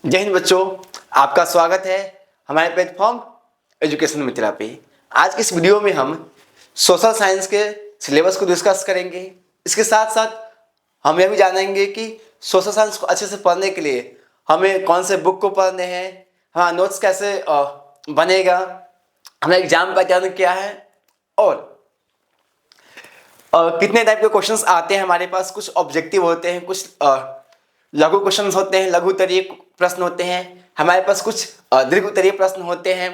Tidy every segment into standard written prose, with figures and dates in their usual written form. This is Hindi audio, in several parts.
जय हिंद बच्चों, आपका स्वागत है हमारे प्लेटफॉर्म एजुकेशन मित्रा पे। आज की इस वीडियो में हम सोशल साइंस के सिलेबस को डिस्कस करेंगे। इसके साथ साथ हम यह भी जानेंगे कि सोशल साइंस को अच्छे से पढ़ने के लिए हमें कौन से बुक को पढ़ने हैं, हाँ नोट्स कैसे बनेगा, हमें एग्जाम पैटर्न क्या है और कितने टाइप के क्वेश्चंस आते हैं हमारे पास। कुछ ऑब्जेक्टिव होते हैं, कुछ लघु क्वेश्चंस होते हैं, लघु उत्तरीय प्रश्न होते हैं, हमारे पास कुछ दीर्घ उत्तरीय प्रश्न होते हैं।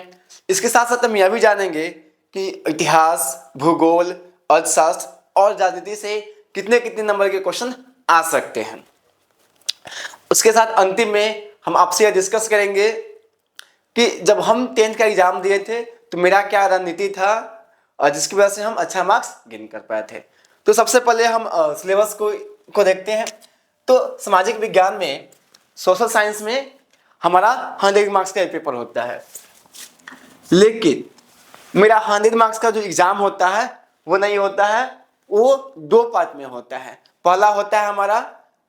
इसके साथ साथ हम यह भी जानेंगे कि इतिहास, भूगोल, अर्थशास्त्र और राजनीति से कितने कितने नंबर के क्वेश्चन आ सकते हैं। उसके साथ अंतिम में हम आपसे यह डिस्कस करेंगे कि जब हम 10th का एग्जाम दिए थे तो मेरा क्या रणनीति था और जिसकी वजह से हम अच्छा मार्क्स गेन कर पाए थे। तो सबसे पहले हम सिलेबस को देखते हैं। तो सामाजिक विज्ञान में, सोशल साइंस में हमारा 100 मार्क्स का पेपर होता है, लेकिन मेरा 100 मार्क्स का जो एग्जाम होता है वो नहीं होता है, वो दो पार्ट में होता है। पहला होता है हमारा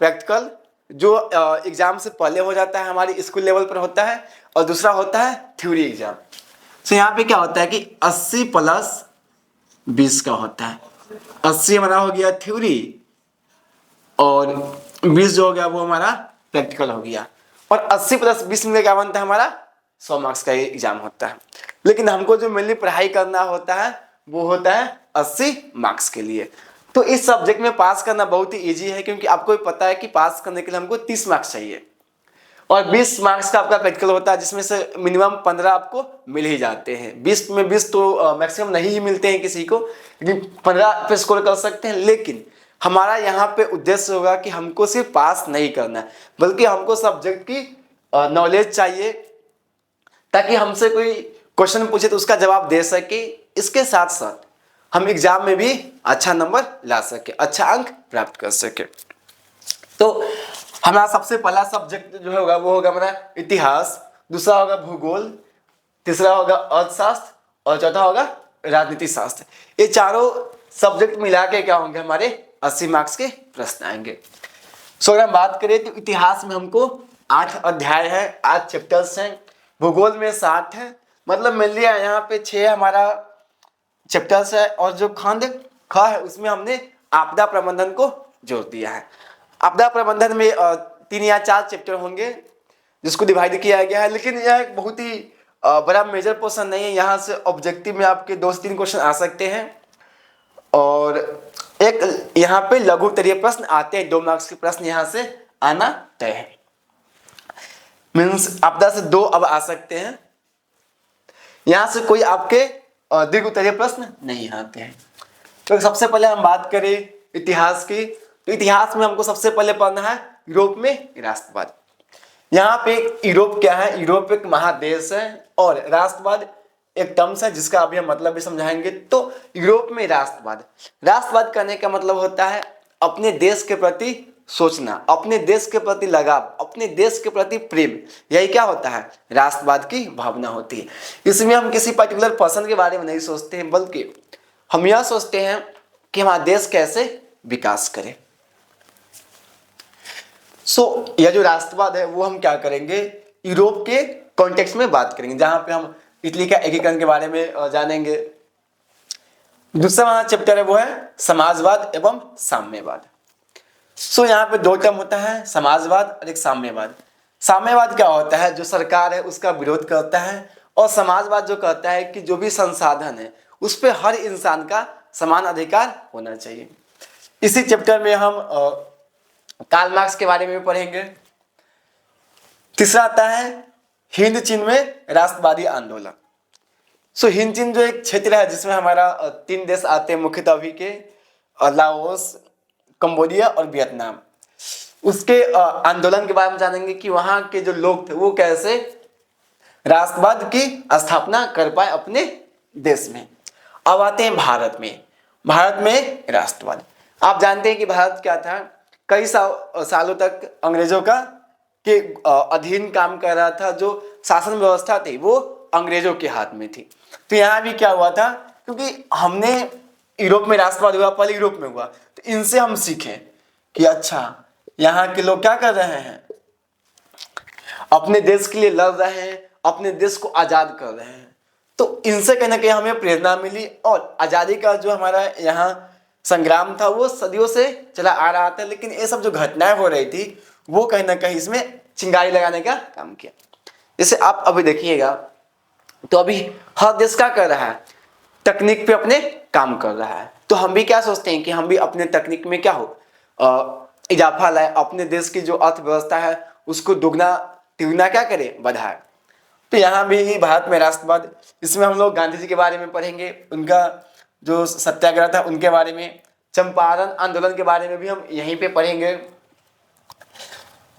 प्रैक्टिकल, जो एग्जाम से पहले हो जाता है, हमारी स्कूल लेवल पर होता है, और दूसरा होता है थ्योरी एग्जाम। तो यहाँ पे क्या होता है कि 80 प्लस 20 का होता है। 80 हमारा हो गया थ्योरी और 20 जो हो गया वो हमारा प्रैक्टिकल हो गया, और 80 प्लस 20 मिलकर क्या बनता है हमारा 100 मार्क्स का एग्जाम होता है। लेकिन हमको जो मेनली पढ़ाई करना होता है वो होता है 80 मार्क्स के लिए। तो इस सब्जेक्ट में पास करना बहुत ही ईजी है, क्योंकि आपको भी पता है कि पास करने के लिए हमको 30 मार्क्स चाहिए और 20 मार्क्स का आपका प्रैक्टिकल होता है, जिसमें से मिनिमम 15 आपको मिल ही जाते हैं। 20 में 20 तो मैक्सिमम नहीं ही मिलते हैं किसी को, लेकिन 15 पे स्कोर कर सकते हैं। लेकिन हमारा यहाँ पे उद्देश्य होगा कि हमको सिर्फ पास नहीं करना है, बल्कि हमको सब्जेक्ट की नॉलेज चाहिए, ताकि हमसे कोई क्वेश्चन पूछे तो उसका जवाब दे सके। इसके साथ साथ हम एग्जाम में भी अच्छा नंबर ला सके, अच्छा अंक प्राप्त कर सके। तो हमारा सबसे पहला सब्जेक्ट जो होगा वो होगा हमारा इतिहास, दूसरा होगा भूगोल, तीसरा होगा अर्थशास्त्र और चौथा होगा राजनीति शास्त्र। ये चारों सब्जेक्ट मिला के क्या होंगे, हमारे 80 मार्क्स के प्रश्न आएंगे। सो अगर हम बात करें तो इतिहास में हमको 8 अध्याय है, 8 चैप्टर्स हैं। भूगोल में 60 है, मतलब मिल लिया यहाँ पे 6 हमारा चैप्टर्स है, और जो खंड ख है उसमें हमने आपदा प्रबंधन को जोड़ दिया है। आपदा प्रबंधन में 3 या 4 चैप्टर होंगे जिसको डिवाइड किया गया है, लेकिन यह एक बहुत ही बड़ा मेजर पोर्शन नहीं है। यहाँ से ऑब्जेक्टिव में आपके 2 से 3 क्वेश्चन आ सकते हैं, और एक यहाँ पे लघु उत्तरीय प्रश्न आते हैं, 2 मार्क्स के प्रश्न यहाँ से आना तय है। मीन्स आपदा से 2 अब आ सकते हैं, यहाँ से कोई आपके दीर्घ उत्तरीय प्रश्न नहीं आते हैं। तो सबसे पहले हम बात करें इतिहास की, तो इतिहास में हमको सबसे पहले पढ़ना है यूरोप में राष्ट्रवाद। यहाँ पे यूरोप क्या है, यूरोप एक महादेश है, और राष्ट्रवाद एक टर्म्स है जिसका अभी हम मतलब भी समझाएंगे। तो यूरोप में राष्ट्रवाद, राष्ट्रवाद करने का मतलब होता है अपने देश के प्रति सोचना, अपने देश के प्रति लगाव, अपने देश के प्रति प्रेम। यही क्या होता है, राष्ट्रवाद की भावना होती है। इसमें हम किसी पर्टिकुलर पर्सन के बारे में नहीं सोचते हैं, बल्कि हम यह सोचते हैं कि हमारा देश कैसे विकास करे। सो यह जो राष्ट्रवाद है वो हम क्या करेंगे, यूरोप के कॉन्टेक्स्ट में बात करेंगे, जहां पे हम इटली का एकीकरण के बारे में जानेंगे। दूसरा हमारा चैप्टर है वो है समाजवाद एवं साम्यवाद। सो यहाँ पे 2 टर्म होता है, समाजवाद और एक साम्यवाद। साम्यवाद क्या होता है, जो सरकार है उसका विरोध करता है, और समाजवाद जो कहता है कि जो भी संसाधन है उस पर हर इंसान का समान अधिकार होना चाहिए। इसी चैप्टर में हम कार्ल मार्क्स के बारे में भी पढ़ेंगे। तीसरा आता है हिंद चीन में राष्ट्रवादी आंदोलन। सो हिंद चीन जो एक क्षेत्र है जिसमें हमारा 3 देश आते हैं मुख्यतः अभी के, लाओस, कंबोडिया और वियतनाम। उसके आंदोलन के बारे में जानेंगे कि वहां के जो लोग थे वो कैसे राष्ट्रवाद की स्थापना कर पाए अपने देश में। अब आते हैं भारत में, भारत में राष्ट्रवाद। आप जानते हैं कि भारत क्या था, कई सालों तक अंग्रेजों का के अधीन काम कर रहा था। जो शासन व्यवस्था थी वो अंग्रेजों के हाथ में थी। तो यहाँ भी क्या हुआ था, क्योंकि हमने यूरोप में राष्ट्रवाद हुआ, पहले यूरोप में हुआ, तो इनसे हम सीखें कि अच्छा यहाँ के लोग क्या कर रहे हैं, अपने देश के लिए लड़ रहे हैं, अपने देश को आज़ाद कर रहे हैं। तो इनसे कहीं ना कहीं हमें प्रेरणा मिली और आज़ादी का जो हमारा यहाँ संग्राम था वो सदियों से चला आ रहा था, लेकिन ये सब जो घटनाएं हो रही थी वो कहीं ना कहीं इसमें चिंगारी लगाने का काम किया। जैसे आप अभी देखिएगा तो अभी हर देश क्या कर रहा है, तकनीक पे अपने काम कर रहा है। तो हम भी क्या सोचते हैं कि हम भी अपने तकनीक में क्या हो इजाफा लाए, अपने देश की जो अर्थव्यवस्था है उसको दुगना तिगुना क्या करें, बढ़ाए। तो यहाँ भी भारत में राष्ट्रवाद, इसमें हम लोग गांधी जी के बारे में पढ़ेंगे, उनका जो सत्याग्रह था उनके बारे में, चंपारण आंदोलन के बारे में भी हम यहीं पे पढ़ेंगे।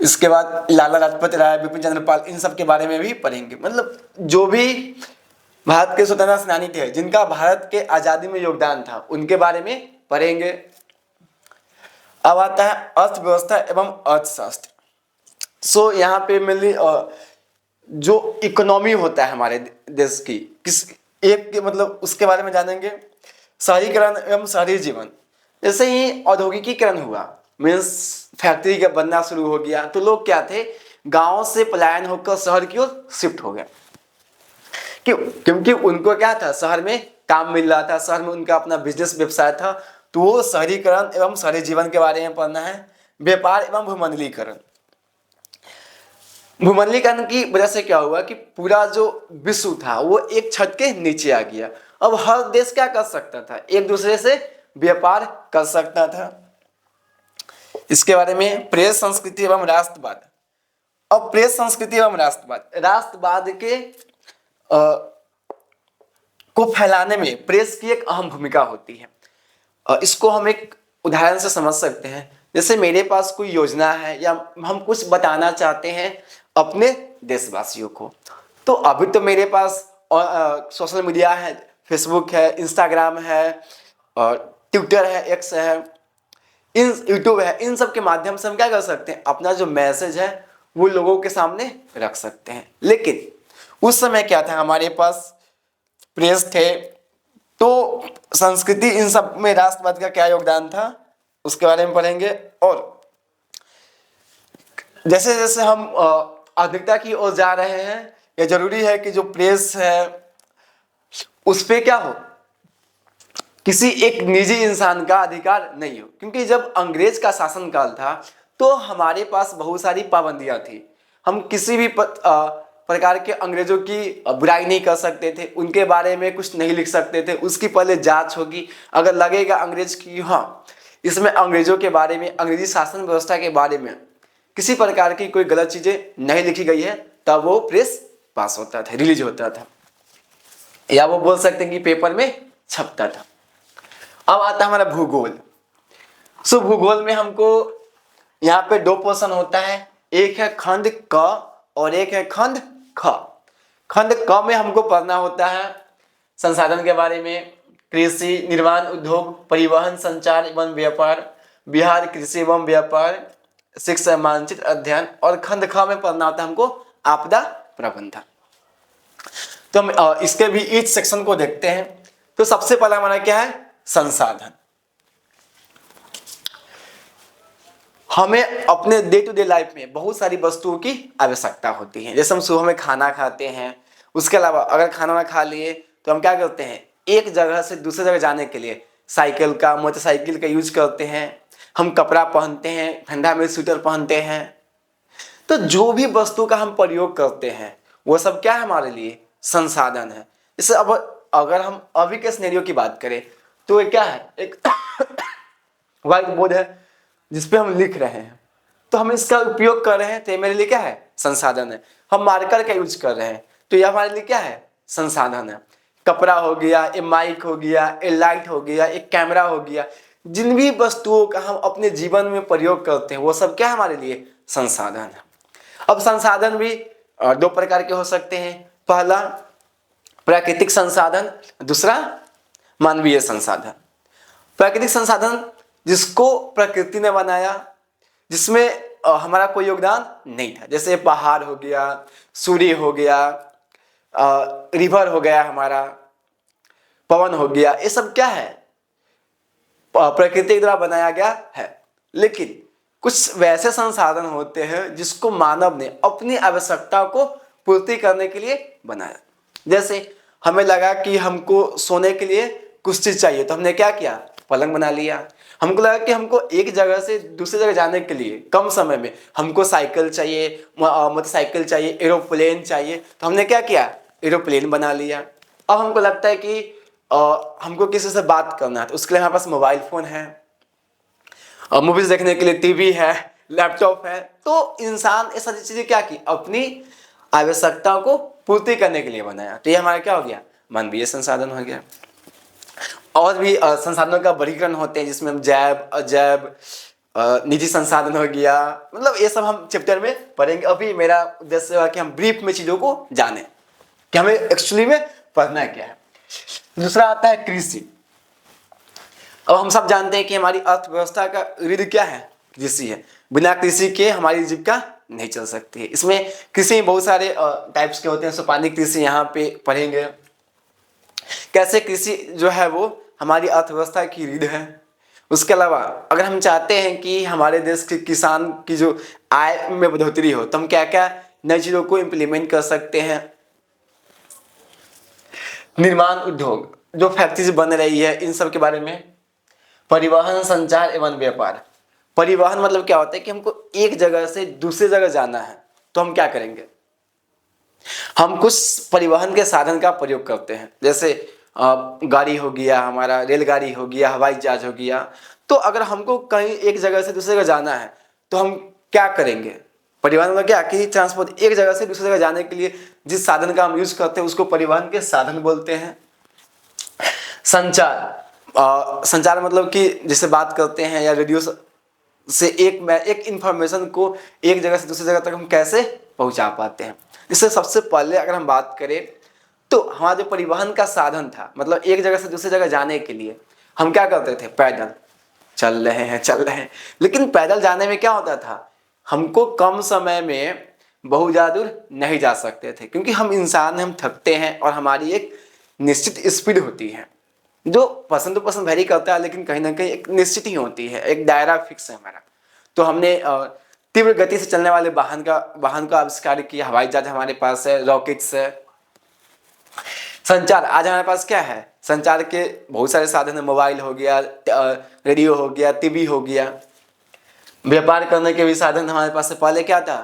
इसके बाद लाला लाजपत राय, बिपिन चंद्र पाल, इन सब के बारे में भी पढ़ेंगे। मतलब जो भी भारत के स्वतंत्रता सेनानी थे जिनका भारत के आज़ादी में योगदान था उनके बारे में पढ़ेंगे। अब आता है अर्थव्यवस्था एवं अर्थशास्त्र। सो यहाँ पे मेनली जो इकोनॉमी होता है हमारे देश की, किस एक के मतलब उसके बारे में जानेंगे। शहरीकरण एवं शहरी जीवन, जैसे ही औद्योगिकीकरण हुआ, मीन्स फैक्ट्री का बनना शुरू हो गया, तो लोग क्या थे, गांव से पलायन होकर शहर की ओर शिफ्ट हो गए। क्यों? क्योंकि उनको क्या था, शहर में काम मिल रहा था, शहर में उनका अपना बिजनेस व्यवसाय था। तो वो शहरीकरण एवं शहरी जीवन के बारे में पढ़ना है। व्यापार एवं भूमंडलीकरण, भूमंडलीकरण की वजह से क्या हुआ कि पूरा जो विश्व था वो एक छत के नीचे आ गया। अब हर देश क्या कर सकता था, एक दूसरे से व्यापार कर सकता था। इसके बारे में प्रेस संस्कृति एवं राष्ट्रवाद। अब प्रेस संस्कृति एवं राष्ट्रवाद, राष्ट्रवाद के को फैलाने में प्रेस की एक अहम भूमिका होती है। इसको हम एक उदाहरण से समझ सकते हैं। जैसे मेरे पास कोई योजना है या हम कुछ बताना चाहते हैं अपने देशवासियों को, तो अभी तो मेरे पास सोशल मीडिया है, फेसबुक है, इंस्टाग्राम है, और ट्विटर है, एक्स है, यूट्यूब है। इन सब के माध्यम से हम क्या कर सकते हैं, अपना जो मैसेज है वो लोगों के सामने रख सकते हैं। लेकिन उस समय क्या था, हमारे पास प्रेस थे। तो संस्कृति, इन सब में राष्ट्रवाद का क्या योगदान था उसके बारे में पढ़ेंगे। और जैसे जैसे हम आधुनिकता की ओर जा रहे हैं, यह जरूरी है कि जो प्रेस है उस पे क्या हो, किसी एक निजी इंसान का अधिकार नहीं हो। क्योंकि जब अंग्रेज का शासनकाल था तो हमारे पास बहुत सारी पाबंदियां थी। हम किसी भी प्रकार के अंग्रेजों की बुराई नहीं कर सकते थे, उनके बारे में कुछ नहीं लिख सकते थे। उसकी पहले जांच होगी, अगर लगेगा अंग्रेज की हाँ इसमें अंग्रेजों के बारे में, अंग्रेजी शासन व्यवस्था के बारे में किसी प्रकार की कोई गलत चीजें नहीं लिखी गई है, तब वो प्रेस पास होता था, रिलीज होता था, या वो बोल सकते हैं कि पेपर में छपता था। अब आता है हमारा भूगोल। सो भूगोल में हमको यहाँ पे दो पोर्शन होता है, एक है खंड क और एक है खंड ख। खंड क में हमको पढ़ना होता है संसाधन के बारे में, कृषि, निर्माण, उद्योग, परिवहन, संचार एवं व्यापार, बिहार कृषि एवं व्यापार, शिक्षा, मानचित्र अध्ययन। और खंड ख में पढ़ना होता है हमको आपदा प्रबंधन। तो हम इसके भी ईच सेक्शन को देखते हैं। तो सबसे पहला हमारा क्या है, संसाधन। हमें अपने डे टू डे लाइफ में बहुत सारी वस्तुओं की आवश्यकता होती है। जैसे हम सुबह में खाना खाते हैं, उसके अलावा अगर खाना ना खा लिए तो हम क्या करते हैं, एक जगह से दूसरी जगह जाने के लिए साइकिल का, मोटरसाइकिल का यूज करते हैं। हम कपड़ा पहनते हैं, ठंडा में स्वेटर पहनते हैं। तो जो भी वस्तु का हम प्रयोग करते हैं वो सब क्या है, हमारे लिए संसाधन है। जैसे अब अगर हम अभी के सिनेरियो की बात करें तो ये क्या है, एक व्हाइट बोर्ड है जिसपे हम लिख रहे हैं, तो हम इसका उपयोग कर रहे हैं, तो ये मेरे लिए क्या है, संसाधन है। हम मार्कर का यूज कर रहे हैं तो ये हमारे लिए क्या है, संसाधन है। कपड़ा हो गया, एक माइक हो गया, एक लाइट हो गया, एक कैमरा हो गया, जिन भी वस्तुओं का हम अपने जीवन में प्रयोग करते हैं वो सब क्या है, हमारे लिए संसाधन है। अब संसाधन भी दो प्रकार के हो सकते हैं। पहला प्राकृतिक संसाधन, दूसरा मानवीय संसाधन। प्राकृतिक संसाधन जिसको प्रकृति ने बनाया, जिसमें हमारा कोई योगदान नहीं था, जैसे पहाड़ हो गया, सूर्य हो गया, रिवर हो गया, हमारा पवन हो गया, ये सब क्या है, प्रकृति द्वारा बनाया गया है। लेकिन कुछ वैसे संसाधन होते हैं जिसको मानव ने अपनी आवश्यकता को पूर्ति करने के लिए बनाया। जैसे हमें लगा कि हमको सोने के लिए कुछ चीज चाहिए, तो हमने क्या किया, पलंग बना लिया। हमको लगा कि हमको एक जगह से दूसरी जगह जाने के लिए कम समय में हमको साइकिल चाहिए, मोटरसाइकिल चाहिए, एरोप्लेन चाहिए, तो हमने क्या किया, एरोप्लेन बना लिया। अब हमको लगता है कि हमको किसी से बात करना है, तो उसके लिए हमारे पास मोबाइल फोन है, मूवीज देखने के लिए टीवी है, लैपटॉप है। तो इंसान ये सारी चीजें क्या की, अपनी आवश्यकताओं को पूर्ति करने के लिए बनाया। तो ये हमारा क्या हो गया, मानवीय संसाधन हो गया। और भी संसाधनों का वर्गीकरण होते हैं जिसमें हम जैव, अजैव, निजी संसाधन हो गया, मतलब ये सब हम चैप्टर में पढ़ेंगे। अभी मेरा उद्देश्य है कि हम ब्रीफ में चीजों को जाने कि हमें एक्चुअली में पढ़ना क्या है। दूसरा आता है कृषि। अब हम सब जानते हैं कि हमारी अर्थव्यवस्था का रीढ़ क्या है, कृषि है। बिना कृषि के हमारी जीविका नहीं चल सकती है। इसमें कृषि बहुत सारे टाइप्स के होते हैं। सोपानी कृषि यहाँ पे पढ़ेंगे, कैसे कृषि जो है वो हमारी अर्थव्यवस्था की रीढ़ है। उसके अलावा अगर हम चाहते हैं कि हमारे देश के किसान की जो आय में बढ़ोतरी हो, तो हम क्या क्या नई चीजों को इम्प्लीमेंट कर सकते हैं। निर्माण उद्योग, जो फैक्ट्रीज बन रही है, इन सब के बारे में। परिवहन, संचार एवं व्यापार। परिवहन मतलब क्या होता है कि हमको एक जगह से दूसरी जगह जाना है, तो हम क्या करेंगे, हम कुछ परिवहन के साधन का प्रयोग करते हैं। जैसे गाड़ी हो गया, हमारा रेलगाड़ी हो गया, हवाई जहाज हो गया। तो अगर हमको कहीं एक जगह से दूसरी जगह जाना है, तो हम क्या करेंगे, परिवहन मतलब क्या कि ट्रांसपोर्ट, एक जगह से दूसरी जगह जाने के लिए जिस साधन का हम यूज करते हैं उसको परिवहन के साधन बोलते हैं। संचार, संचार मतलब कि जैसे बात करते हैं या रेडियो से एक इंफॉर्मेशन को एक जगह से दूसरी जगह तक हम कैसे पहुंचा पाते हैं। इससे सबसे पहले अगर हम बात करें तो हमारा जो परिवहन का साधन था, मतलब एक जगह से दूसरी जगह जाने के लिए हम क्या करते थे, पैदल चल रहे हैं। लेकिन पैदल जाने में क्या होता था, हमको कम समय में बहुत ज़्यादा दूर नहीं जा सकते थे, क्योंकि हम इंसान हैं, हम थकते हैं और हमारी एक निश्चित स्पीड होती है जो पसंद तो पसंद वेरी करता है, लेकिन कहीं ना कहीं एक निश्चित ही होती है, एक दायरा फिक्स है हमारा। तो हमने तीव्र गति से चलने वाले वाहन का आविष्कार किया। हवाई जहाज हमारे पास है, रॉकेट्स है। संचार, आज हमारे पास क्या है, संचार के बहुत सारे साधन है। मोबाइल हो गया, रेडियो हो गया, टीवी हो गया। व्यापार करने के भी साधन हमारे पास है। पहले क्या था,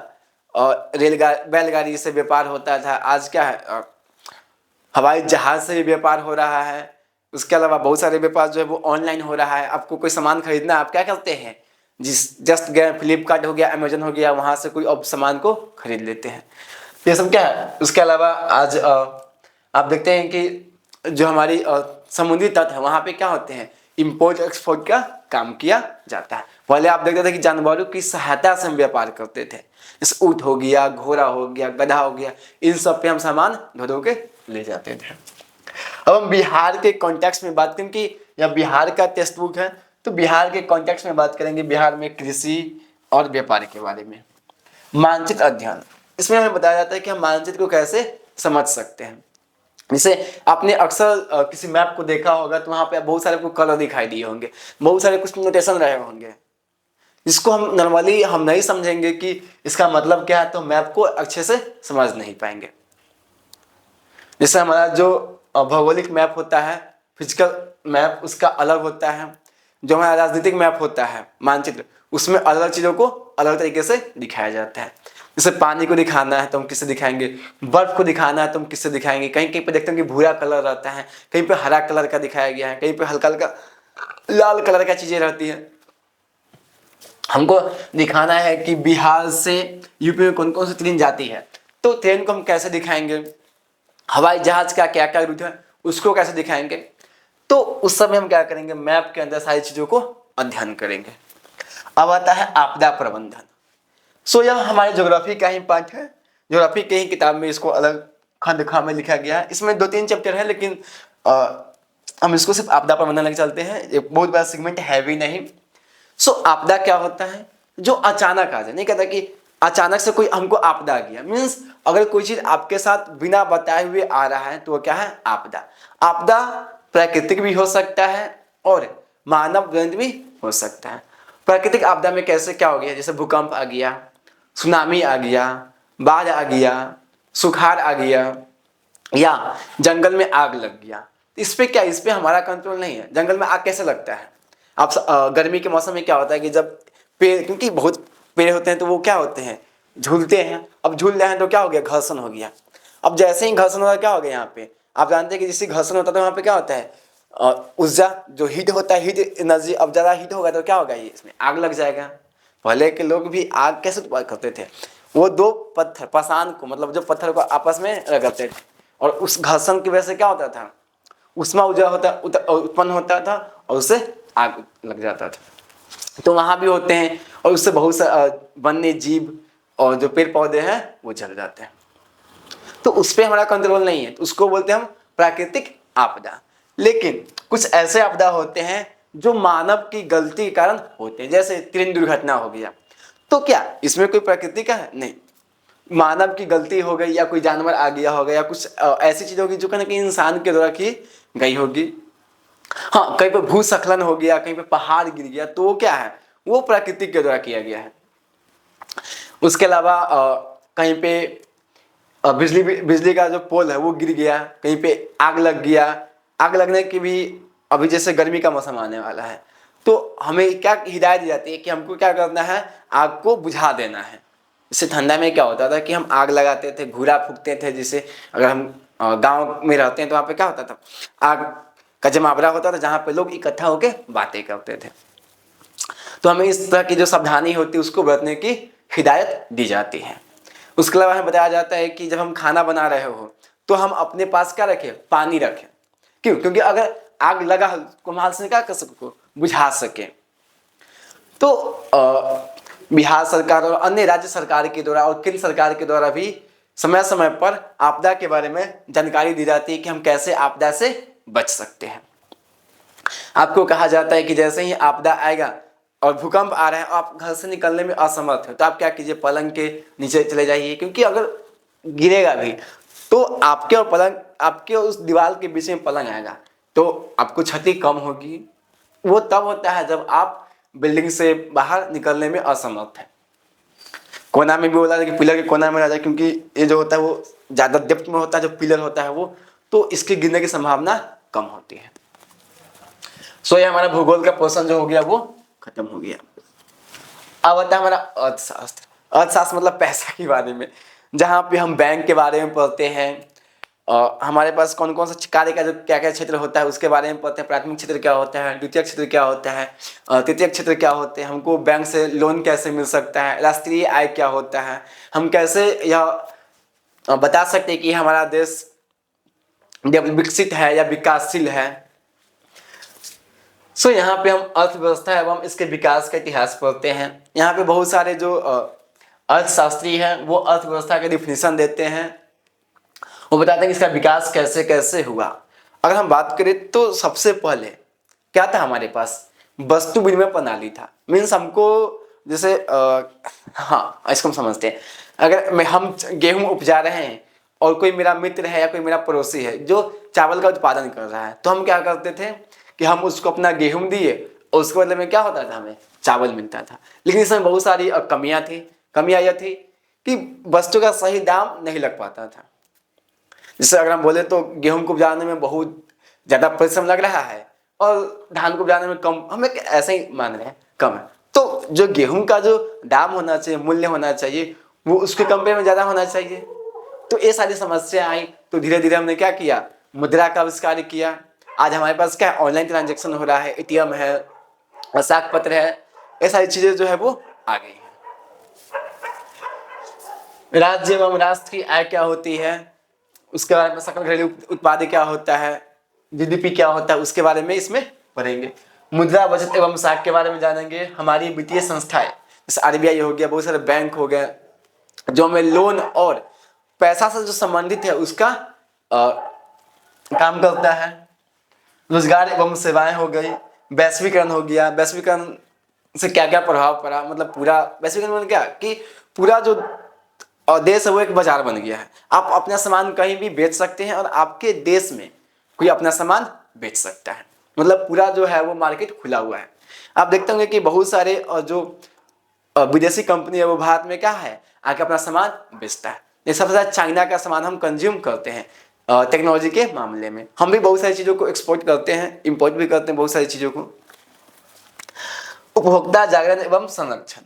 बैलगाड़ी से व्यापार होता था। आज क्या है, हवाई जहाज से भी व्यापार हो रहा है। उसके अलावा बहुत सारे व्यापार जो है वो ऑनलाइन हो रहा है। आपको कोई सामान खरीदना है, आप क्या करते हैं, जस्ट गए, फ्लिपकार्ट हो गया, अमेजन हो गया, वहां से कोई अब सामान को खरीद लेते हैं। ये सब क्या है। उसके अलावा आज आप देखते हैं कि जो हमारी समुद्री तट है वहां पे क्या होते हैं, इंपोर्ट एक्सपोर्ट का काम किया जाता है। पहले आप देखते थे कि जानवरों की सहायता से हम व्यापार करते थे, जैसे ऊंट हो गया, घोड़ा हो गया, गधा हो गया, इन सब पे हम सामान ढो के ले जाते थे। अब हम बिहार के कॉन्टेक्स्ट में बात करें कि यह बिहार का टेक्स्ट बुक है, तो बिहार के कॉन्टेक्स्ट में बात करेंगे बिहार में कृषि और व्यापार के बारे में। मानचित्र अध्ययन, इसमें हमें बताया जाता है कि हम मानचित्र को कैसे समझ सकते हैं। जैसे आपने अक्सर किसी मैप को देखा होगा तो वहां पे बहुत सारे आपको कलर दिखाई दिए होंगे, बहुत सारे कुछ नोटेशन रहे होंगे, जिसको हम नॉर्मली हम नहीं समझेंगे कि इसका मतलब क्या है, तो मैप को अच्छे से समझ नहीं पाएंगे। जैसे हमारा जो भौगोलिक मैप होता है, फिजिकल मैप, उसका अलग होता है। जो हमारा राजनीतिक मैप होता है, मानचित्र, उसमें अलग अलग चीज़ों को अलग तरीके से दिखाया जाता है। जैसे पानी को दिखाना है तो हम किससे दिखाएंगे, बर्फ को दिखाना है तो हम किससे दिखाएंगे। कहीं कहीं पे देखते हैं कि भूरा कलर रहता है, कहीं पे हरा कलर का दिखाया गया है, कहीं पे हल्का हल्का लाल कलर का चीज़ें रहती हैं। हमको दिखाना है कि बिहार से यूपी में कौन कौन सी ट्रेन जाती है, तो ट्रेन को हम कैसे दिखाएंगे, हवाई जहाज का क्या क्या रूट है उसको कैसे दिखाएंगे। तो उस समय हम क्या करेंगे, मैप के अंदर सारी चीजों को अध्ययन करेंगे। अब आता है आपदा प्रबंधन। सो यह हमारे ज्योग्राफी का ही पार्ट है। ज्योग्राफी के ही किताब में इसको अलग खंड खा में लिखा गया है। इसमें 2-3 चैप्टर है, लेकिन हम इसको सिर्फ आपदा प्रबंधन लेके चलते हैं। एक बहुत बड़ा सेगमेंट है भी नहीं। सो आपदा क्या होता है, जो अचानक आ जाए। नहीं कहता कि अचानक से कोई हमको आपदा आ गया, मीन्स अगर कोई चीज आपके साथ बिना बताए हुए आ रहा है तो वो क्या है, आपदा। आपदा प्राकृतिक भी हो सकता है और मानव जनित भी हो सकता है। प्राकृतिक आपदा में कैसे क्या हो गया, जैसे भूकंप आ गया, सुनामी आ गया, बाढ़ आ गया, सुखाड़ आ गया, या जंगल में आग लग गया। इस पे क्या, इस पे हमारा कंट्रोल नहीं है। जंगल में आग कैसे लगता है? आप गर्मी के मौसम में क्या होता है कि जब पेड़, क्योंकि बहुत पेड़ होते हैं तो वो क्या होते हैं, झूलते हैं। अब झूल रहे हैं तो क्या हो गया, घर्षण हो गया। अब जैसे ही घर्षण होगा क्या हो गया, यहाँ पे आप जानते हैं कि जैसे घर्षण होता है तो वहाँ पे क्या होता है, ऊर्जा जो हीट होता है, हीट एनर्जी, अब ज़्यादा हीट होगा तो क्या होगा, ये इसमें आग लग जाएगा। पहले के लोग भी आग कैसे उत्पन्न करते थे, वो दो पत्थर पाषाण को, मतलब जो पत्थर को आपस में रगड़ते थे, और उस घर्षण की वजह से क्या होता था, उष्मा ऊर्जा उत्पन्न होता था और उससे आग लग जाता था। तो वहाँ भी होते हैं, और उससे बहुत सा वन्य जीव और जो पेड़ पौधे हैं वो जल जाते हैं। तो उस पर हमारा कंट्रोल नहीं है, तो उसको बोलते हैं हम प्राकृतिक आपदा। लेकिन कुछ ऐसे आपदा होते हैं जो मानव की गलती के कारण होते हैं, जैसे ट्रेन दुर्घटना हो गया, तो क्या इसमें कोई प्रकृति का है? नहीं, मानव की गलती हो गई, या कोई जानवर आ गया होगा, या कुछ ऐसी चीज होगी जो कहीं ना कहीं इंसान के द्वारा की गई होगी। हाँ, कहीं पे भूस्खलन हो गया, कहीं पे पहाड़ गिर गया, तो वो क्या है, वो प्रकृति के द्वारा किया गया है। उसके अलावा कहीं पे बिजली का जो पोल है वो गिर गया, कहीं पे आग लग गया। आग लगने की भी, अभी जैसे गर्मी का मौसम आने वाला है, तो हमें क्या हिदायत दी जाती है कि हमको क्या करना है, आग को बुझा देना है। इससे ठंडा में क्या होता था कि हम आग लगाते थे, घूरा फूकते थे, जिसे अगर हम गांव में रहते हैं तो वहाँ पे क्या होता था, आग का जमावड़ा होता था जहाँ पे लोग इकट्ठा होकर बातें करते थे। तो हमें इस तरह की जो सावधानी होती है उसको बरतने की हिदायत दी जाती है। उसके अलावा हमें बताया जाता है कि जब हम खाना बना रहे हो तो हम अपने पास क्या रखें, पानी रखें। क्यों? क्योंकि अगर आग लगा को हम हाथ से क्या कर सको, बुझा सके। तो बिहार सरकार और अन्य राज्य सरकार के द्वारा और केंद्र सरकार के द्वारा भी समय समय पर आपदा के बारे में जानकारी दी जाती है कि हम कैसे आपदा से बच सकते हैं। आपको कहा जाता है कि जैसे ही आपदा आएगा और भूकंप आ रहा है, आप घर से निकलने में असमर्थ हो, तो आप क्या कीजिए, पलंग के नीचे चले जाइए। क्योंकि अगर गिरेगा भी तो आपके और पलंग, आपके उस दीवार के बीच में पलंग आएगा, तो आपको क्षति कम होगी। वो तब होता है जब आप बिल्डिंग से बाहर निकलने में असमर्थ है। कोना में भी बोला था कि पिलर के कोना में रह जाए, क्योंकि ये जो होता है वो ज़्यादा डेप्थ में होता है, जो पिलर होता है वो, तो इसके गिरने की संभावना कम होती है। सो ये हमारा भूगोल का पोर्शन जो हो गया वो खत्म हो गया। अब आता है हमारा अर्थशास्त्र। अर्थशास्त्र मतलब पैसा के बारे में, जहाँ पे हम बैंक के बारे में पढ़ते हैं, हमारे पास कौन कौन सा कार्य का जो क्या क्या क्षेत्र होता है उसके बारे में पढ़ते हैं। प्राथमिक क्षेत्र क्या होता है, द्वितीय क्षेत्र क्या होता है, तृतीय क्षेत्र क्या होते हैं, हमको बैंक से लोन कैसे मिल सकता है, राष्ट्रीय आय क्या होता है, हम कैसे यह बता सकते हैं कि हमारा देश विकसित है या विकासशील है। सो यहाँ पे हम अर्थव्यवस्था एवं इसके विकास का इतिहास पढ़ते हैं। यहाँ पे बहुत सारे जो अर्थशास्त्री हैं वो अर्थव्यवस्था के डिफिनीशन देते हैं, वो बताते हैं कि इसका विकास कैसे कैसे हुआ। अगर हम बात करें तो सबसे पहले क्या था, हमारे पास वस्तु विनिमय प्रणाली था। मीन्स हमको जैसे हाँ, इसको हम समझते हैं, अगर हम गेहूं उपजा रहे हैं और कोई मेरा मित्र है या कोई मेरा पड़ोसी है जो चावल का उत्पादन कर रहा है, तो हम क्या करते थे कि हम उसको अपना गेहूं दिए और उसके बदले में क्या होता था, हमें चावल मिलता था। लेकिन इसमें बहुत सारी कमियां थी। कमियां यह थी कि वस्तु का सही दाम नहीं लग पाता था। जैसे अगर हम बोले तो गेहूं को उपजाने में बहुत ज़्यादा परिश्रम लग रहा है और धान को उपजाने में कम, हमें ऐसे ही मान रहे हैं कम है। तो जो गेहूं का जो दाम होना चाहिए, मूल्य होना चाहिए, वो उसके कंपेयर में ज़्यादा होना चाहिए। तो ये सारी समस्या आई, तो धीरे धीरे हमने क्या किया, मुद्रा का आविष्कार किया। आज हमारे पास क्या है, ऑनलाइन ट्रांजेक्शन हो रहा है, एटीएम है, साख पत्र है, ये सारी चीज़ें जो है वो आ गई हैं। राज्य एवं राष्ट्र की आय क्या होती है, उसके बारे में, सकल घरेलू उत्पाद क्या होता है, जीडीपी क्या होता है, उसके बारे में इसमें पढ़ेंगे। मुद्रा बचत एवं साख के बारे में जानेंगे। हमारी वित्तीय संस्थाएं जैसे आरबीआई हो गया, बहुत सारे बैंक हो गए जो हमें लोन और पैसा से जो संबंधित है उसका काम करता है। रोजगार एवं सेवाएं हो गई, वैश्वीकरण हो गया, वैश्वीकरण से क्या क्या प्रभाव पड़ा, मतलब पूरा वैश्वीकरण मतलब क्या कि पूरा जो देश है वो एक बाजार बन गया है। आप अपना सामान कहीं भी बेच सकते हैं और आपके देश में कोई अपना सामान बेच सकता है, मतलब पूरा जो है वो मार्केट खुला हुआ है। आप देखते होंगे कि बहुत सारे जो विदेशी कंपनी है वो भारत में क्या है आके अपना सामान बेचता है। ये सबसे ज़्यादा चाइना का सामान हम कंज्यूम करते हैं टेक्नोलॉजी के मामले में। हम भी बहुत सारी चीज़ों को एक्सपोर्ट करते हैं, इंपोर्ट भी करते हैं बहुत सारी चीज़ों को। उपभोक्ता जागरण एवं संरक्षण।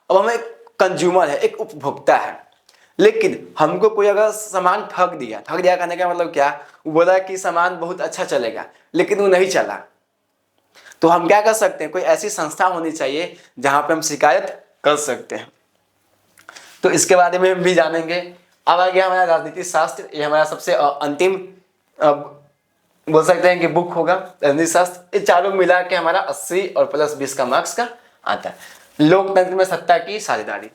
अब हम एक कंज्यूमर है, एक उपभोक्ता है, लेकिन हमको कोई अगर सामान ठग दिया कहने का मतलब क्या, वो बोला कि सामान बहुत अच्छा चलेगा लेकिन वो नहीं चला, तो हम क्या कर सकते हैं, कोई ऐसी संस्था होनी चाहिए जहां पे हम शिकायत कर सकते हैं। तो इसके बारे में हम भी जानेंगे। अब आ गया हमारा राजनीति शास्त्र, ये हमारा सबसे अंतिम बोल सकते हैं कि बुक होगा राजनीति शास्त्र। ये चारों मिला के हमारा 80 और प्लस 20 का मार्क्स का आता है। लोकतंत्र में सत्ता की साझेदारी,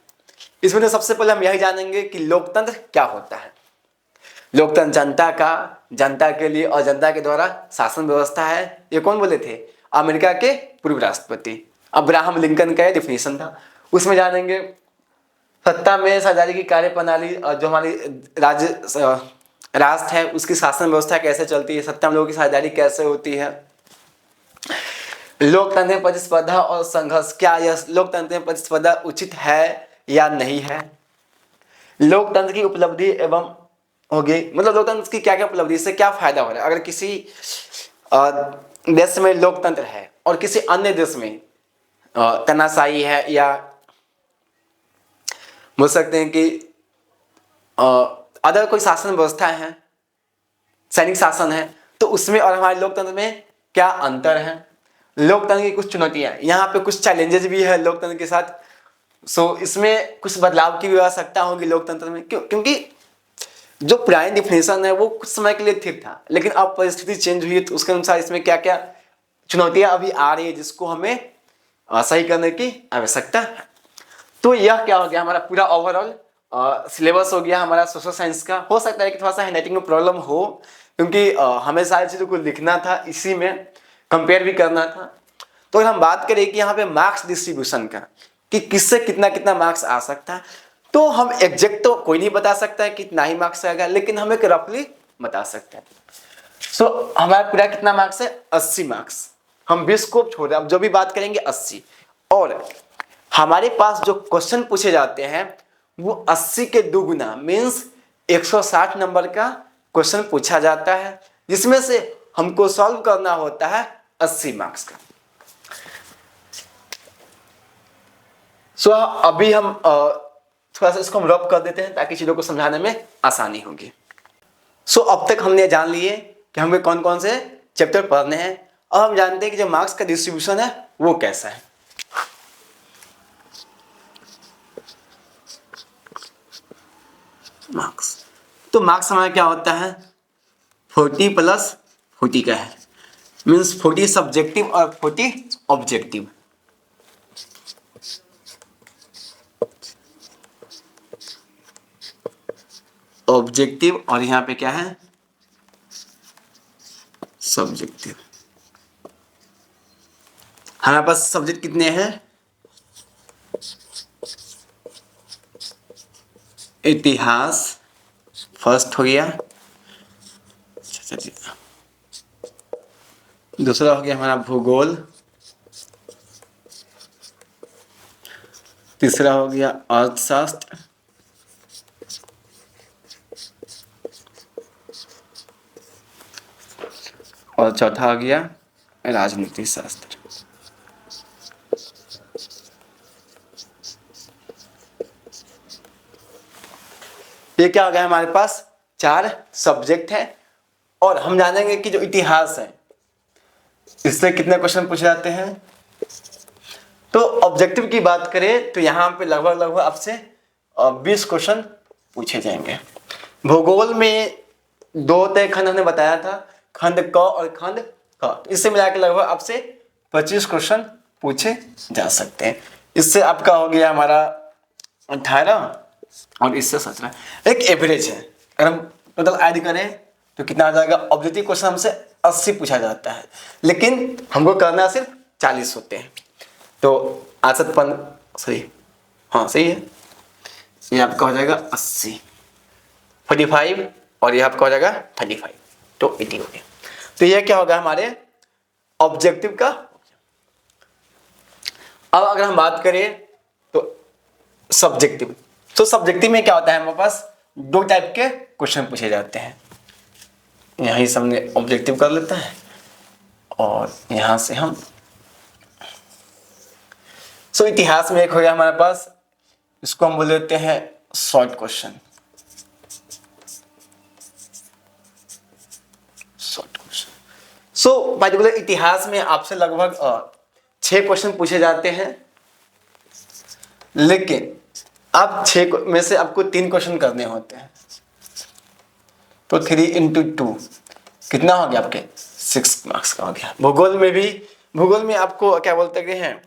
इसमें तो सबसे पहले हम यही जानेंगे कि लोकतंत्र क्या होता है। लोकतंत्र जनता के लिए और जनता के द्वारा शासन व्यवस्था है। ये कौन बोले थे, अमेरिका के पूर्व राष्ट्रपति अब्राहम लिंकन का डिफिनेशन था। उसमें जानेंगे सत्ता में साझेदारी की कार्य प्रणाली, जो हमारी राष्ट्र है उसकी शासन व्यवस्था कैसे चलती है, सत्ता में लोगों की साझेदारी कैसे होती है। लोकतंत्र में प्रतिस्पर्धा और संघर्ष, क्या यह लोकतंत्र में प्रतिस्पर्धा उचित है या नहीं है। लोकतंत्र की उपलब्धि एवं होगी, मतलब लोकतंत्र की क्या क्या उपलब्धि, इससे क्या फायदा हो रहा है। अगर किसी देश में लोकतंत्र है और किसी अन्य देश में तानाशाही है, या बोल सकते हैं कि अदर कोई शासन व्यवस्था है, सैनिक शासन है, तो उसमें और हमारे लोकतंत्र में क्या अंतर है। लोकतंत्र की कुछ चुनौतियां, यहाँ पे कुछ चैलेंजेस भी है लोकतंत्र के साथ। सो इसमें कुछ बदलाव की भी आवश्यकता होगी लोकतंत्र में, क्योंकि जो पुरानी डिफिनेशन है वो कुछ समय के लिए ठीक था, लेकिन अब परिस्थिति चेंज हुई है, तो उसके अनुसार इसमें क्या क्या चुनौतियां अभी आ रही है जिसको हमें सही करने की आवश्यकता है। तो यह क्या हो गया हमारा पूरा ओवरऑल सिलेबस हो गया हमारा सोशल साइंस का। हो सकता है कि थोड़ा सा हैंडराइटिंग में प्रॉब्लम हो, क्योंकि हमें सारी चीज़ों को लिखना था, इसी में कंपेयर भी करना था। तो अगर हम बात करें कि यहाँ पे मार्क्स डिस्ट्रीब्यूशन का, कि किससे कितना कितना मार्क्स आ सकता है, तो हम एग्जैक्ट तो कोई नहीं बता सकता है कितना ही मार्क्स आएगा, लेकिन हम एक रफली बता सकते हैं। सो हमारा पूरा कितना मार्क्स है, 80 मार्क्स। हम 20 को छोड़ रहे हैं, अब जो भी बात करेंगे 80। और हमारे पास जो क्वेश्चन पूछे जाते हैं वो 80 के दुगुना मीन्स 160 नंबर का क्वेश्चन पूछा जाता है, जिसमें से हमको सॉल्व करना होता है 80 मार्क्स का। सो अभी हम थोड़ा सा इसको हम रब कर देते हैं ताकि चीज़ों को समझाने में आसानी होगी। सो अब तक हमने जान लिए कि हमें कौन कौन से चैप्टर पढ़ने हैं। अब हम जानते हैं कि जो मार्क्स का डिस्ट्रीब्यूशन है वो कैसा है। मार्क्स, तो मार्क्स हमारा क्या होता है, 40 प्लस 40 का है, मीन्स 40 सब्जेक्टिव और 40 ऑब्जेक्टिव। ऑब्जेक्टिव और यहाँ पे क्या है, सब्जेक्टिव। हमारे पास सब्जेक्ट कितने हैं, इतिहास फर्स्ट हो गया, दूसरा हो गया हमारा भूगोल, तीसरा हो गया अर्थशास्त्र, और चौथा हो गया राजनीति शास्त्र। ये क्या हो गया, हमारे पास 4 सब्जेक्ट है। और हम जानेंगे कि जो इतिहास है इससे कितने क्वेश्चन पूछे जाते हैं। तो ऑब्जेक्टिव की बात करें तो यहाँ पे लगभग आपसे 20 क्वेश्चन पूछे जाएंगे। भूगोल में 2 तय खंड हमने बताया था, खंड क और खंड ख। इससे मिला के लगभग आपसे 25 क्वेश्चन पूछे जा सकते हैं। इससे आपका हो गया हमारा 18 और इससे 17, एक एवरेज है। अगर हम टोटल ऐड करें तो कितना आ जाएगा। ऑब्जेक्टिव क्वेश्चन हमसे 80 पूछा जाता है, लेकिन हमको करना सिर्फ 40 होते हैं। तो 8 हाँ सही है, ये आपका हो जाएगा 80, 45 और ये आपका हो जाएगा 35, तो 80 हो गया। तो ये क्या होगा हमारे ऑब्जेक्टिव का। अब अगर हम बात करें तो सब्जेक्टिव, तो सब्जेक्टिव में क्या होता है, हमारे पास दो टाइप के क्वेश्चन पूछे जाते हैं। यहीं से हमने ऑब्जेक्टिव कर लेता है और यहां से हम इतिहास में एक हो गया हमारे पास, इसको हम बोल देते हैं शॉर्ट क्वेश्चन। पर्टिकुलर इतिहास में आपसे लगभग 6 क्वेश्चन पूछे जाते हैं, लेकिन आप 6 में से आपको 3 क्वेश्चन करने होते हैं। तो 3 × 2 कितना हो गया आपके 6 मार्क्स का हो गया। भूगोल में आपको क्या बोलते हैं,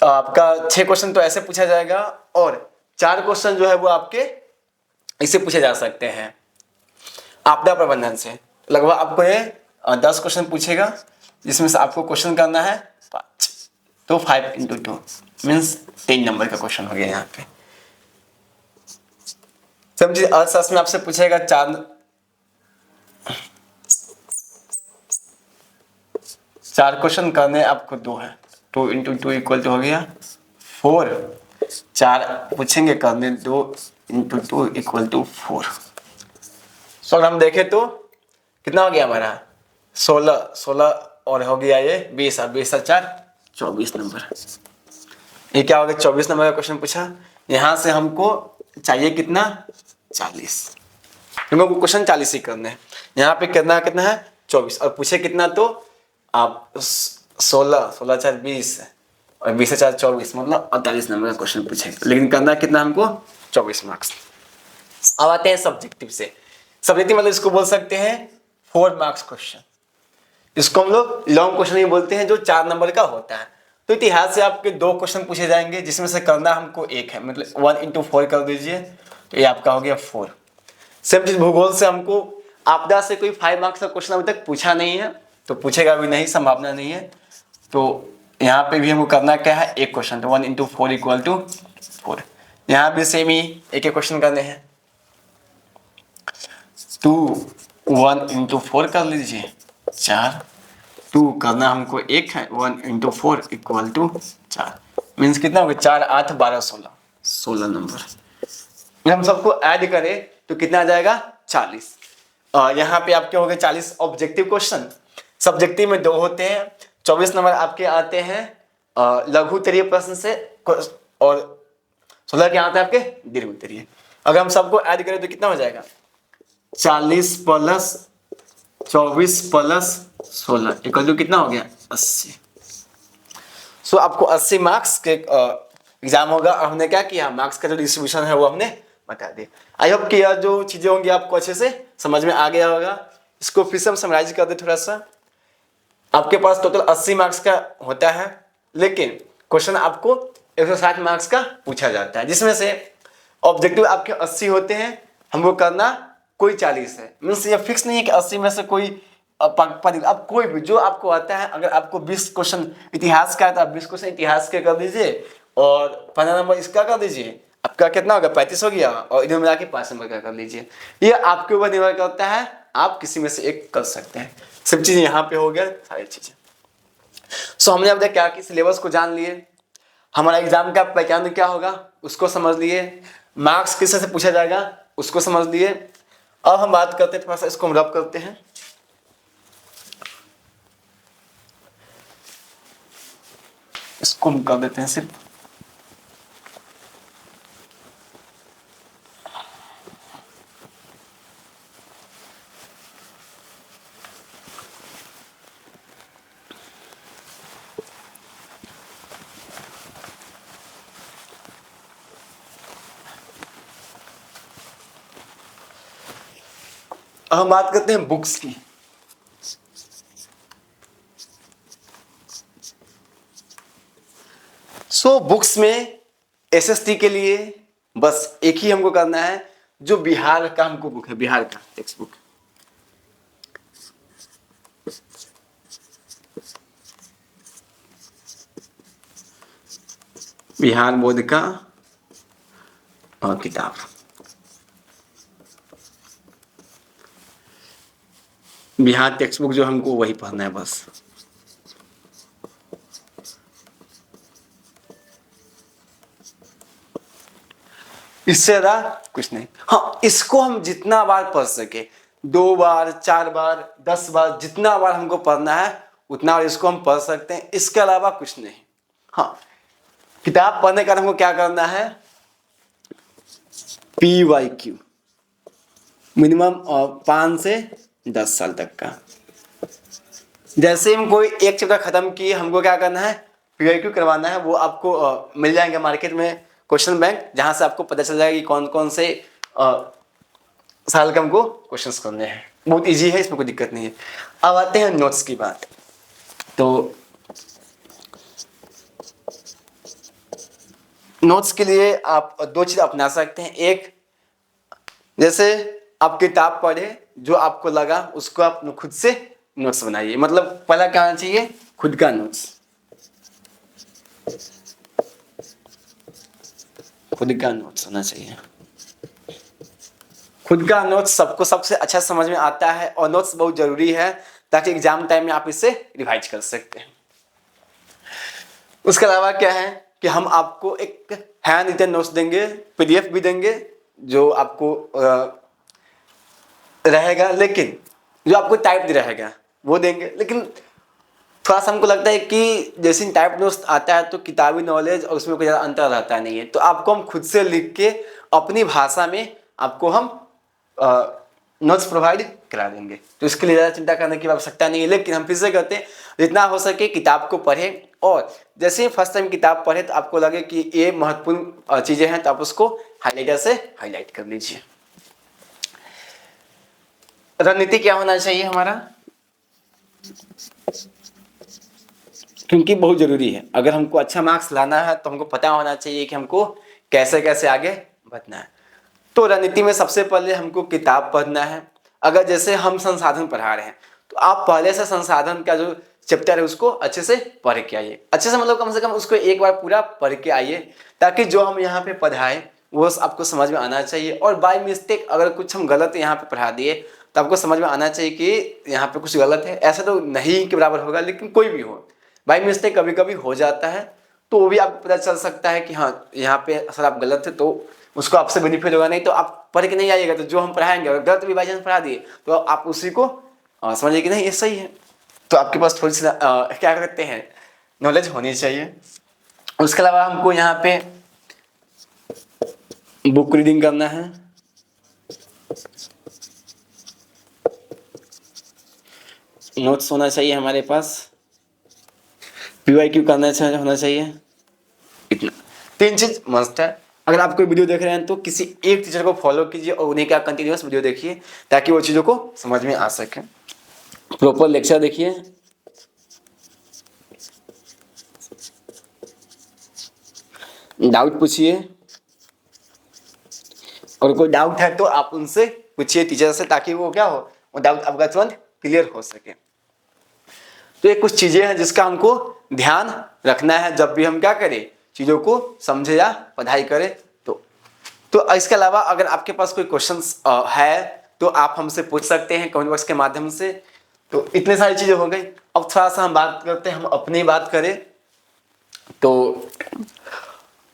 आपका 6 क्वेश्चन तो ऐसे पूछा जाएगा और 4 क्वेश्चन जो है वो आपके इससे पूछे जा सकते हैं, आपदा प्रबंधन से। लगभग आपको ये 10 क्वेश्चन पूछेगा, जिसमें से आपको क्वेश्चन करना है 5, तो 5 × 2 मीन्स 10 नंबर का क्वेश्चन हो गया यहाँ पे। समझिए, अर्थशास्त्र में आपसे पूछेगा 4 क्वेश्चन करने, आपको 2 है, 2 × 2 = हो गया 4। 4 पूछेंगे करने, 2 × 2 = 4। सो अगर हम देखें तो कितना हो गया हमारा 16 और हो गया ये 20, 20 और 4 24 नंबर। ये क्या हो गया 24 नंबर का क्वेश्चन पूछा। यहां से हमको चाहिए कितना 40, हमको क्वेश्चन 40 ही करने हैं। यहाँ पे कितना है 24, और पूछे कितना, तो आप 16 4 20 और 20 4 24, मतलब 48 नंबर का क्वेश्चन पूछेगा, लेकिन करना कितना हमको 24 मार्क्स। अब आते हैं सब्जेक्टिव से। सब्जेक्टिव मतलब इसको बोल सकते हैं 4 मार्क्स क्वेश्चन। इसको हम लोग लॉन्ग क्वेश्चन ही बोलते हैं, जो 4 नंबर का होता है। तो इतिहास से आपके 2 क्वेश्चन पूछे जाएंगे, जिसमें से करना हमको 1 है, मतलब 1 × 4 कर दीजिए, तो ये आपका हो गया 4। सेम चीज भूगोल से हमको आपदा से कोई 5 मार्क्स का क्वेश्चन अभी तक पूछा नहीं है, तो पूछेगा भी नहीं, संभावना नहीं है। तो यहाँ पे भी हमको करना क्या है, 1 क्वेश्चन, तो 1 × 4 = 4। यहाँ भी सेम ही एक क्वेश्चन करने हैं, 1 × 4 कर लीजिए 4, 2 करना हमको 1 है, 1 × 4 = 4, मीन्स कितना हो गया 4 8 12 16 नंबर। हम सबको ऐड करें तो कितना आ जाएगा 40। यहाँ पे आपके हो गए 40 ऑब्जेक्टिव क्वेश्चन। सब्जेक्टिव में 2 होते हैं, 24 नंबर आपके आते हैं लघु उत्तरीय प्रश्न से, और 16 के आते हैं आपके दीर्घ उत्तरीय। अगर हम सबको ऐड करें तो कितना हो जाएगा 40 + 24 + 16 = कितना हो गया 80। सो आपको 80 मार्क्स के एग्जाम होगा। और हमने क्या किया, मार्क्स का जो डिस्ट्रीब्यूशन है वो हमने बता दिया। आई होप कि यह जो चीजें होंगी आपको अच्छे से समझ में आ गया होगा। इसको फिर से हम समराइज कर दे थोड़ा सा। आपके पास टोटल 80 मार्क्स का होता है, लेकिन क्वेश्चन आपको 160 मार्क्स का पूछा जाता है, जिसमें से ऑब्जेक्टिव आपके 80 होते हैं, हमको करना कोई 40 है। मीन्स ये फिक्स नहीं है कि 80 में से कोई अब कोई भी जो आपको आता है। अगर आपको 20 क्वेश्चन इतिहास का है तो आप 20 क्वेश्चन इतिहास के कर दीजिए, और 15 नंबर इसका कर दीजिए, आपका कितना होगा 35 हो गया, और इधर मिला के 5 नंबर का कर लीजिए। ये आपके ऊपर निर्भर करता है, आप किसी में से एक कर सकते हैं। सब चीजें यहाँ पे हो गया, सारी चीजें। सो हमने अब तक क्या कि सिलेबस को जान लिए, हमारा एग्जाम का पैटर्न क्या होगा उसको समझ लिए, मार्क्स किस से पूछा जाएगा उसको समझ लिए। अब हम बात करते हैं, थोड़ा सा इसको हम रब करते हैं। इसको हम कर देते हैं सिर्फ। अब हम बात करते हैं बुक्स की। बुक्स में एसएसटी के लिए बस एक ही हमको करना है, जो बिहार का हमको बुक है, बिहार का टेक्स्ट बुक। बिहार बोर्ड का किताब, बिहार टेक्स्ट बुक जो हमको वही पढ़ना है बस। इससे ज्यादा कुछ नहीं। हाँ, इसको हम जितना बार पढ़ सके, 2 बार, 4 बार, 10 बार, जितना बार हमको पढ़ना है उतना बार इसको हम पढ़ सकते हैं, इसके अलावा कुछ नहीं। हाँ, किताब पढ़ने का हमको क्या करना है, PYQ मिनिमम 5 से 10 साल तक का। जैसे हम कोई एक चैप्टर खत्म किए, हमको क्या करना है, PYQ करवाना है। वो आपको मिल जाएंगे मार्केट में क्वेश्चन बैंक, जहां से आपको पता चल जाएगा कि कौन कौन से साल के हमको क्वेश्चंस करने हैं। बहुत इजी है, इसमें कोई दिक्कत नहीं है। अब आते हैं नोट्स की बात। तो नोट्स के लिए आप 2 चीज अपना सकते हैं। एक, जैसे आप किताब पढ़े, जो आपको लगा उसको आप खुद से नोट्स बनाइए। मतलब पहला क्या होना चाहिए, खुद का नोट्स। खुद का नोट्स होना चाहिए। खुद का नोट्स सबको सबसे अच्छा समझ में आता है, और नोट्स बहुत जरूरी है ताकि एग्जाम टाइम में आप इसे रिवाइज कर सकते हैं। उसके अलावा क्या है कि हम आपको एक हैंड रिटन नोट्स देंगे, PDF भी देंगे जो आपको रहेगा, लेकिन जो आपको टाइप रहेगा वो देंगे। लेकिन थोड़ा सा हमको लगता है कि जैसे टाइप नोट्स आता है तो किताबी नॉलेज और उसमें कोई ज़्यादा अंतर रहता नहीं है, तो आपको हम खुद से लिख के अपनी भाषा में आपको हम नोट्स प्रोवाइड करा देंगे। तो इसके लिए ज़्यादा चिंता करने की आवश्यकता नहीं है। लेकिन हम फिर से कहते हैं, जितना हो सके किताब को पढ़ें, और जैसे ही फर्स्ट टाइम किताब पढ़े तो आपको लगे कि ये महत्वपूर्ण चीज़ें हैं तो आप उसको हाईलाइटर से हाईलाइट कर लीजिए। रणनीति क्या होना चाहिए हमारा, क्योंकि बहुत जरूरी है। अगर हमको अच्छा मार्क्स लाना है तो हमको पता होना चाहिए कि हमको कैसे कैसे आगे बढ़ना है। तो रणनीति में सबसे पहले हमको किताब पढ़ना है। अगर जैसे हम संसाधन पढ़ा रहे हैं तो आप पहले से संसाधन का जो चैप्टर है उसको अच्छे से पढ़ के आइए। अच्छे से मतलब कम से कम उसको एक बार पूरा पढ़ के आइए, ताकि जो हम यहाँ पे पढ़ाएं वो आपको समझ में आना चाहिए। और बाय मिस्टेक अगर कुछ हम गलत यहाँ पे पढ़ा दिए तो आपको समझ में आना चाहिए कि यहाँ पे कुछ गलत है। ऐसा तो नहीं के बराबर होगा, लेकिन कोई भी हो, बाय मिस्टेक कभी कभी हो जाता है, तो वो भी आपको पता चल सकता है कि हाँ यहाँ पे सर आप गलत है, तो उसको आपसे बेनिफिट होगा। नहीं तो आप पढ़ के नहीं आइएगा तो जो हम पढ़ाएंगे अगर गलत भी बाई चांस पढ़ा दिए तो आप उसी को समझिए कि नहीं ये सही है। तो आपके पास थोड़ी सी क्या कहते हैं, नॉलेज होनी चाहिए। उसके अलावा हमको यहाँ पे बुक रीडिंग करना है, नोट्स होना चाहिए हमारे पास, PYQ करना होना चाहिए। इतना 3 चीज मस्ट है। अगर आप कोई वीडियो देख रहे हैं तो किसी एक टीचर को फॉलो कीजिए और उन्हीं का कंटिन्यूअस वीडियो देखिए, ताकि वो चीज़ों को समझ में आ सके। प्रॉपर लेक्चर देखिए, डाउट पूछिए, और कोई डाउट है तो आप उनसे पूछिए टीचर से, ताकि वो क्या हो, वो डाउट आपका तुरंत क्लियर हो सके। तो ये कुछ चीजें हैं जिसका हमको ध्यान रखना है जब भी हम क्या करें, चीजों को समझे या पढ़ाई करें। तो इसके अलावा अगर आपके पास कोई क्वेश्चंस है तो आप हमसे पूछ सकते हैं कमेंट बॉक्स के माध्यम से। तो इतने सारी चीजें हो गई। अब थोड़ा सा हम बात करते हैं, हम अपनी बात करें तो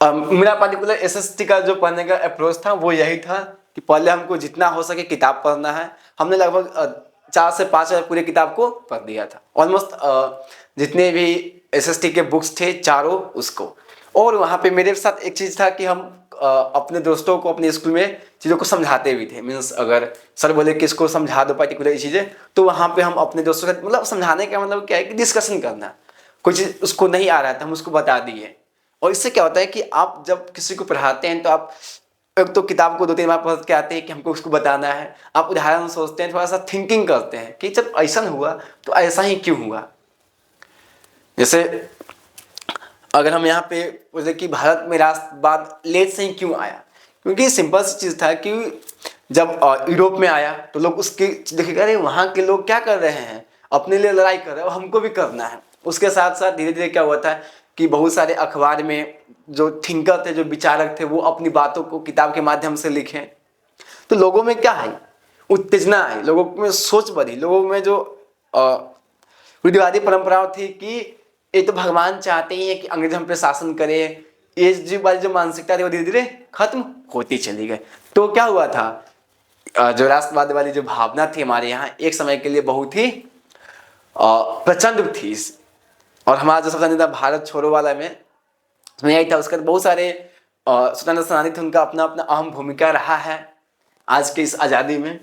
मेरा पर्टिकुलर SST का जो पढ़ने का अप्रोच था वो यही था कि पहले हमको जितना हो सके किताब पढ़ना है। हमने लगभग 4 से 5 हज़ार पूरे किताब को पढ़ दिया था, ऑलमोस्ट जितने भी SST के बुक्स थे चारों उसको। और वहाँ पे मेरे साथ एक चीज़ था कि हम अपने दोस्तों को अपने स्कूल में चीज़ों को समझाते भी थे। मीन्स अगर सर बोले कि इसको समझा दो पर्टिकुलर चीज़ें, तो वहाँ पे हम अपने दोस्तों के साथ, मतलब समझाने का मतलब क्या है कि डिस्कशन करना, कोई चीज़ उसको नहीं आ रहा था हम उसको बता दिए। और इससे क्या होता है कि आप जब किसी को पढ़ाते हैं तो आप एक तो किताब को 2-3 बार पढ़ के आते हैं कि हमको उसको बताना है, आप उदाहरण सोचते हैं, थोड़ा सा थिंकिंग करते हैं कि जब ऐसा हुआ तो ऐसा ही क्यों हुआ। जैसे अगर हम यहाँ पे बोले कि भारत में राष्ट्रवाद लेट से ही क्यों आया, क्योंकि सिंपल सी चीज़ था कि जब यूरोप में आया तो लोग उसकी देखिए अरे वहाँ के लोग क्या कर रहे हैं, अपने लिए लड़ाई कर रहे हैं, हमको भी करना है। उसके साथ साथ धीरे धीरे क्या हुआ था कि बहुत सारे अखबार में जो थिंकर थे, जो विचारक थे, वो अपनी बातों को किताब के माध्यम से लिखें, तो लोगों में क्या आई, उत्तेजना आई, लोगों में सोच बढ़ी, लोगों में जो रूढ़िवादी परंपराओं थी कि ये तो भगवान चाहते ही है कि अंग्रेज हम पे शासन करे, ये जो मानसिकता थी वो धीरे धीरे खत्म होती चली गई। तो क्या हुआ था, जो राष्ट्रवाद वाली जो भावना थी हमारे यहाँ एक समय के लिए बहुत ही प्रचंड थी। और हमारा जो स्वतंत्रता भारत छोड़ो वाला में उसमें यही था, उसका बहुत सारे स्वतंत्रता सेनानी थे, उनका अपना अपना अहम भूमिका रहा है आज के इस आज़ादी में।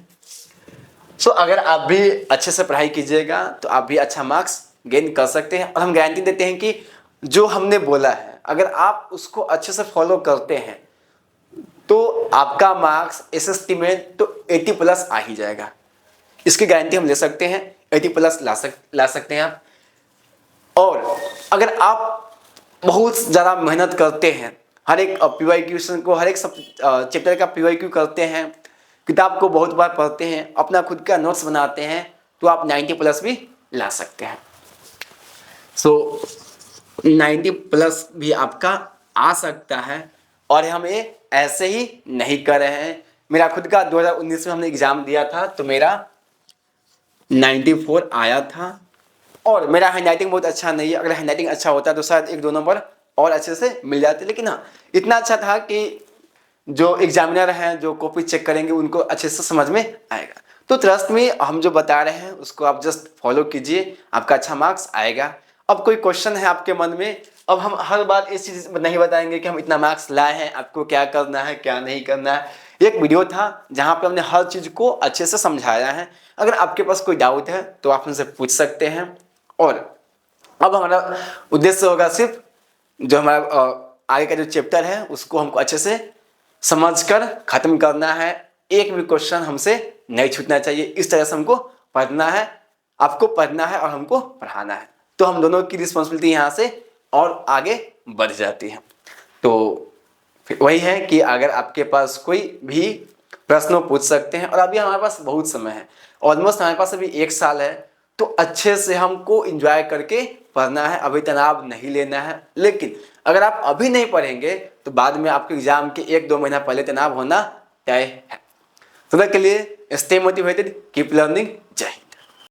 सो अगर आप भी अच्छे से पढ़ाई कीजिएगा तो आप भी अच्छा मार्क्स गेन कर सकते हैं। और हम गारंटी देते हैं कि जो हमने बोला है अगर आप उसको अच्छे से फॉलो करते हैं तो आपका मार्क्स एसएसटी में तो 80+ आ ही जाएगा। इसकी गारंटी हम ले सकते हैं, 80+ ला सकते हैं आप। और अगर आप बहुत ज़्यादा मेहनत करते हैं, हर एक PYQ क्वेश्चन को, हर एक सब चैप्टर का PYQ करते हैं, किताब को बहुत बार पढ़ते हैं, अपना खुद का नोट्स बनाते हैं, तो आप 90+ भी ला सकते हैं। सो 90+ भी आपका आ सकता है। और हम ये ऐसे ही नहीं कर रहे हैं। मेरा खुद का 2019 में हमने एग्ज़ाम दिया था तो मेरा 94 आया था। और मेरा हैंडराइटिंग बहुत अच्छा नहीं है, अगर हैंडराइटिंग अच्छा होता तो शायद 1-2 नंबर और अच्छे से मिल जाते। लेकिन हाँ, इतना अच्छा था कि जो एग्जामिनर हैं जो कॉपी चेक करेंगे उनको अच्छे से समझ में आएगा। तो ट्रस्ट में हम जो बता रहे हैं उसको आप जस्ट फॉलो कीजिए, आपका अच्छा मार्क्स आएगा। अब कोई क्वेश्चन है आपके मन में, अब हम हर बार इस चीज़ नहीं बताएंगे कि हम इतना मार्क्स लाए हैं, आपको क्या करना है क्या नहीं करना है। एक वीडियो था जहाँ पे हमने हर चीज़ को अच्छे से समझाया है। अगर आपके पास कोई डाउट है तो आप हमसे पूछ सकते हैं। और अब हमारा उद्देश्य होगा सिर्फ जो हमारा आगे का जो चैप्टर है उसको हमको अच्छे से समझकर ख़त्म करना है। एक भी क्वेश्चन हमसे नहीं छूटना चाहिए। इस तरह से हमको पढ़ना है, आपको पढ़ना है और हमको पढ़ाना है। तो हम दोनों की रिस्पॉन्सिबिलिटी यहाँ से और आगे बढ़ जाती है। तो फिर वही है कि अगर आपके पास कोई भी प्रश्न हो पूछ सकते हैं। और अभी हमारे पास बहुत समय है, ऑलमोस्ट हमारे पास अभी 1 साल है। तो अच्छे से हमको एंजॉय करके पढ़ना है, अभी तनाव नहीं लेना है। लेकिन अगर आप अभी नहीं पढ़ेंगे तो बाद में आपके एग्जाम के 1-2 महीना पहले तनाव होना तय है। तो तब तक के लिए स्टे मोटिवेटेड, कीप लर्निंग। जय हिंद।